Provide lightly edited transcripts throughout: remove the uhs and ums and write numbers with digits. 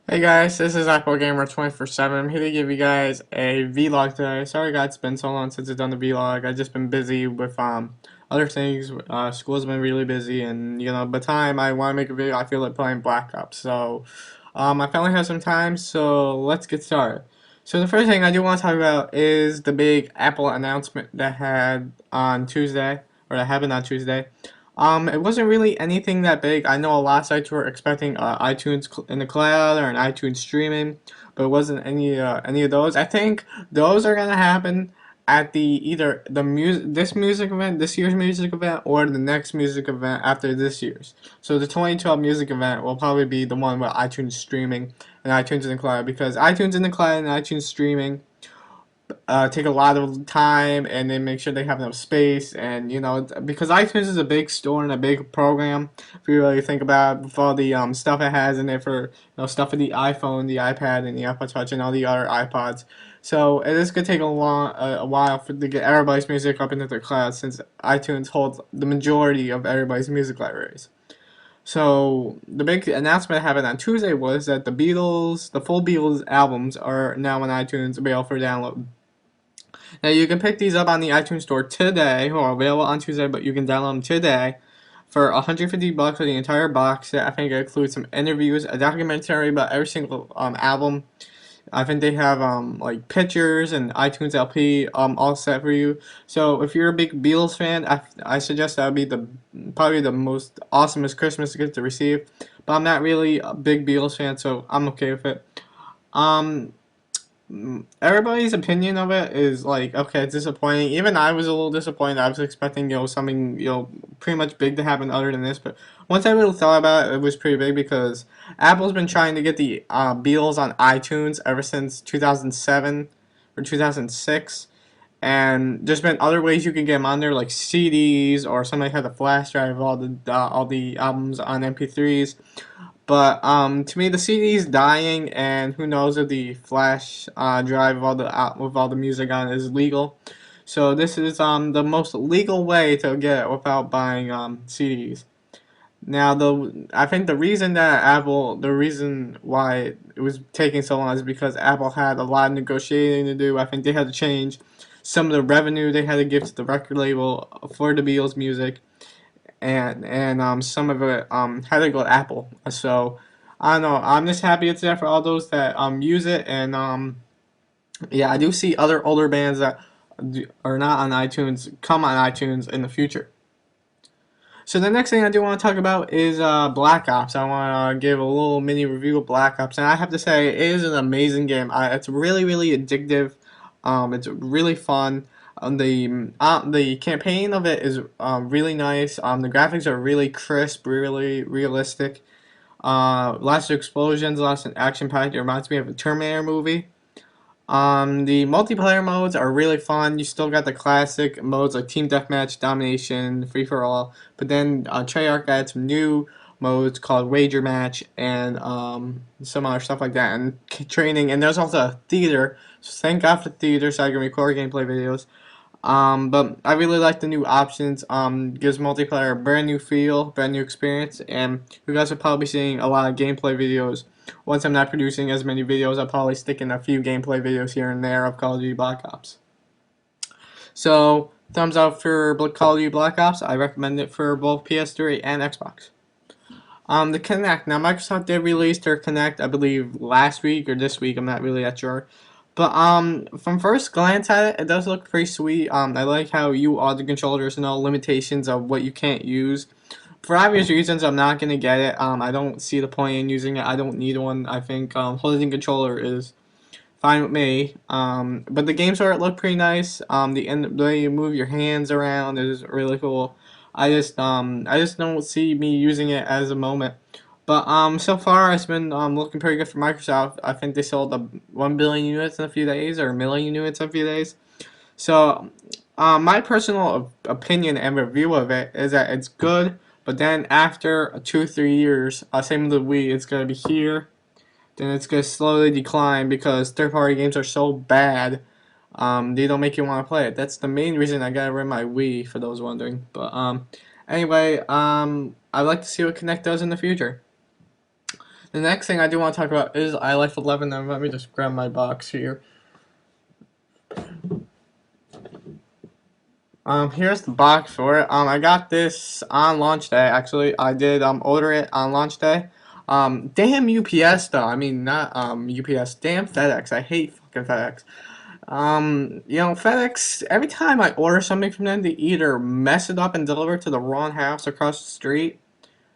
Hey guys, this is Apple Gamer 24/7. I'm here to give you guys a vlog today. Sorry guys, it's been so long since I've done the vlog. I've just been busy with other things. School's been really busy, and by the time I want to make a video, I feel like playing Black Ops. So I finally have some time, so let's get started. So the first thing I do want to talk about is the big Apple announcement that had on Tuesday, or that happened on Tuesday. It wasn't really anything that big. I know a lot of sites were expecting iTunes in the cloud or an iTunes streaming, but it wasn't any of those. I think those are gonna happen at the either the this year's music event, or the next music event after this year's. So the 2012 music event will probably be the one with iTunes streaming and iTunes in the cloud, because iTunes in the cloud and iTunes streaming take a lot of time, and they make sure they have enough space. And because iTunes is a big store and a big program, if you really think about it, with all the stuff it has in it for stuff for the iPhone, the iPad, and the Apple Touch, and all the other iPods. So it is gonna take a while to get everybody's music up into the cloud, since iTunes holds the majority of everybody's music libraries. So the big announcement happened on Tuesday was that the full Beatles albums are now on iTunes, available for download. Now you can pick these up on the iTunes Store today, or available on Tuesday, but you can download them today for $150 for the entire box set. I think it includes some interviews, a documentary about every single album. I think they have like pictures and iTunes LP all set for you. So if you're a big Beatles fan, I suggest that would be probably the most awesomest Christmas gift to receive. But I'm not really a big Beatles fan, so I'm okay with it. Um, Everybody's opinion of it is like, okay, it's disappointing. Even I was a little disappointed. I was expecting something pretty much big to happen other than this. But once I really thought about it, it was pretty big, because Apple's been trying to get the Beatles on iTunes ever since 2007 or 2006. And there's been other ways you can get them on there, like CDs, or somebody had a flash drive of all the albums on MP3s. But to me, the CD is dying, and who knows if the flash drive with all the music on is legal. So this is the most legal way to get it without buying CDs. Now, I think the reason why it was taking so long is because Apple had a lot of negotiating to do. I think they had to change some of the revenue they had to give to the record label for the Beatles music, and some of it had to go to Apple. So I don't know. I'm just happy it's there for all those that use it. And yeah, I do see other older bands that are not on iTunes come on iTunes in the future. So the next thing I do want to talk about is Black Ops. I want to give a little mini review of Black Ops, and I have to say it is an amazing game. It's really, really addictive. It's really fun. The campaign of it is really nice. The graphics are really crisp, really realistic. Lots of explosions, lots of action packed. It reminds me of a Terminator movie. The multiplayer modes are really fun. You still got the classic modes like Team Deathmatch, Domination, Free for All, but then Treyarch added some new modes called Wager Match, and some other stuff like that, and training. And there's also a theater. So thank God for theater, so I can record gameplay videos. But I really like the new options. Gives multiplayer a brand new feel, brand new experience, and you guys are probably seeing a lot of gameplay videos. Once I'm not producing as many videos, I'll probably stick in a few gameplay videos here and there of Call of Duty Black Ops. So, thumbs up for Call of Duty Black Ops. I recommend it for both PS3 and Xbox. The Kinect. Now, Microsoft did release their Kinect, I believe, last week or this week. I'm not really that sure. But from first glance at it, it does look pretty sweet. I like how all the controllers know limitations of what you can't use. For obvious reasons, I'm not gonna get it. I don't see the point in using it. I don't need one. I think holding controller is fine with me. But the games are look pretty nice. The way you move your hands around is really cool. I just don't see me using it as a moment. But so far it's been looking pretty good for Microsoft. I think they sold 1 billion units in a few days, or a million units in a few days. So my personal opinion and review of it is that it's good. But then after 2 3 years, same with the Wii, it's gonna be here. Then it's gonna slowly decline because third-party games are so bad. They don't make you want to play it. That's the main reason I got rid of my Wii, for those wondering. But anyway, I'd like to see what Kinect does in the future. The next thing I do want to talk about is iLife 11. Now let me just grab my box here. Here's the box for it. I got this on launch day. Actually, I did order it on launch day. Damn UPS though. I mean, not UPS. Damn FedEx. I hate fucking FedEx. FedEx. Every time I order something from them, they either mess it up and deliver it to the wrong house across the street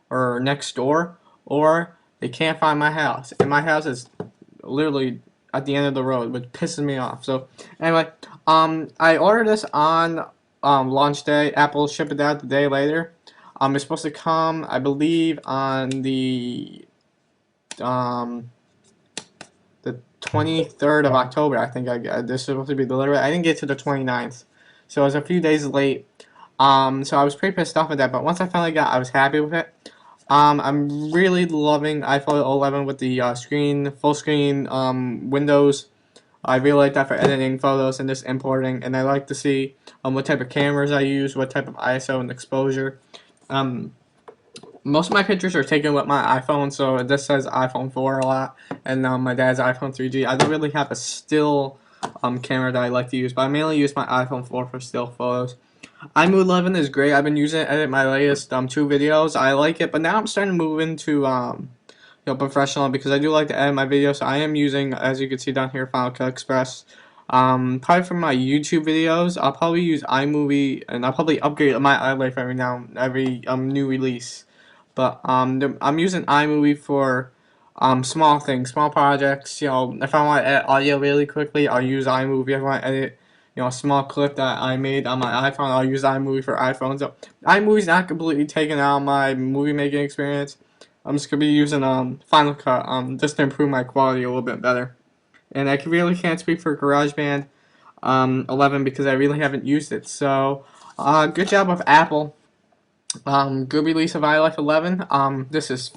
or next door, or they can't find my house, and my house is literally at the end of the road, which pisses me off. So anyway, I ordered this on launch day. Apple shipped it out the day later. It's supposed to come, I believe, on um, the 23rd of October. I think this is supposed to be delivered. I didn't get to the 29th, so it was a few days late. So I was pretty pissed off with that. But once I finally got, I was happy with it. I'm really loving iPhone 11 with the full screen Windows. I really like that for editing photos and just importing, and I like to see what type of cameras I use, what type of ISO and exposure. Um, Most of my pictures are taken with my iPhone, so this says iPhone 4 a lot, and my dad's iPhone 3G. I don't really have a still camera that I like to use, but I mainly use my iPhone 4 for still photos. iMovie 11 is great. I've been using it to edit my latest 2 videos. I like it, but now I'm starting to move into professional, because I do like to edit my videos. So I am using, as you can see down here, Final Cut Express. Probably for my YouTube videos, I'll probably use iMovie, and I'll probably upgrade my iLife every new release. But I'm using iMovie for small things, small projects. If I want to edit audio really quickly, I'll use iMovie. If I want to edit a small clip that I made on my iPhone, I'll use iMovie for iPhone. So iMovie's not completely taking out my movie making experience. I'm just gonna be using Final Cut just to improve my quality a little bit better. And I really can't speak for GarageBand 11 because I really haven't used it. So good job with Apple. Good release of iLife 11. This is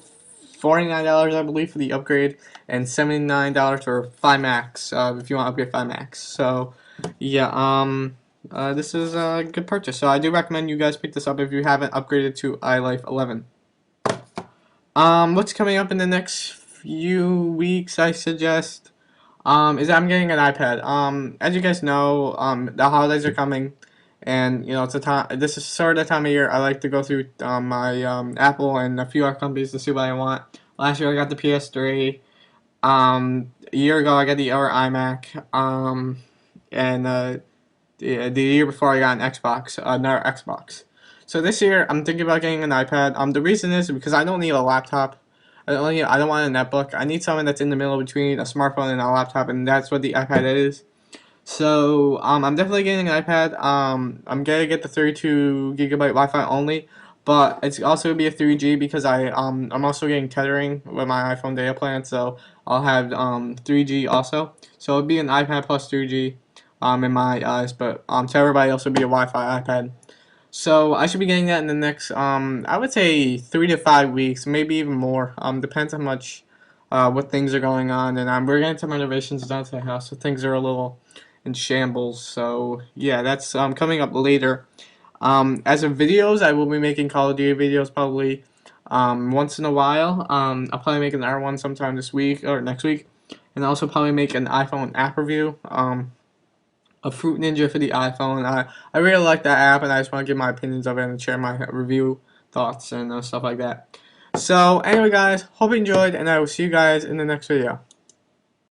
$49 I believe for the upgrade, and $79 for 5 Max if you want to upgrade 5 Max. So yeah, this is a good purchase. So I do recommend you guys pick this up if you haven't upgraded to iLife 11. What's coming up in the next few weeks, I suggest, is I'm getting an iPad. As you guys know, the holidays are coming, and it's a time. This is sort of the time of year I like to go through my Apple and a few other companies to see what I want. Last year I got the PS3. A year ago I got the iMac. And the year before I got an Xbox, another Xbox. So this year I'm thinking about getting an iPad. The reason is because I don't need a laptop. I don't want a netbook. I need something that's in the middle between a smartphone and a laptop, and that's what the iPad is. So I'm definitely getting an iPad. I'm gonna get the 32 gigabyte Wi-Fi only, but it's also gonna be a 3G because I'm also getting tethering with my iPhone data plan, so I'll have 3G also. So it'll be an iPad plus 3G in my eyes, but to everybody else it'll be a Wi-Fi iPad. So I should be getting that in the next I would say 3 to 5 weeks, maybe even more. Depends how much what things are going on, and we're getting some renovations done to the house, so things are a little in shambles. So yeah, that's coming up later. As of videos, I will be making Call of Duty videos probably once in a while. I'll probably make another one sometime this week or next week, and also probably make an iPhone app review. A Fruit Ninja for the iPhone. I really like that app, and I just want to give my opinions of it and share my review thoughts and stuff like that. So anyway, guys, hope you enjoyed, and I will see you guys in the next video.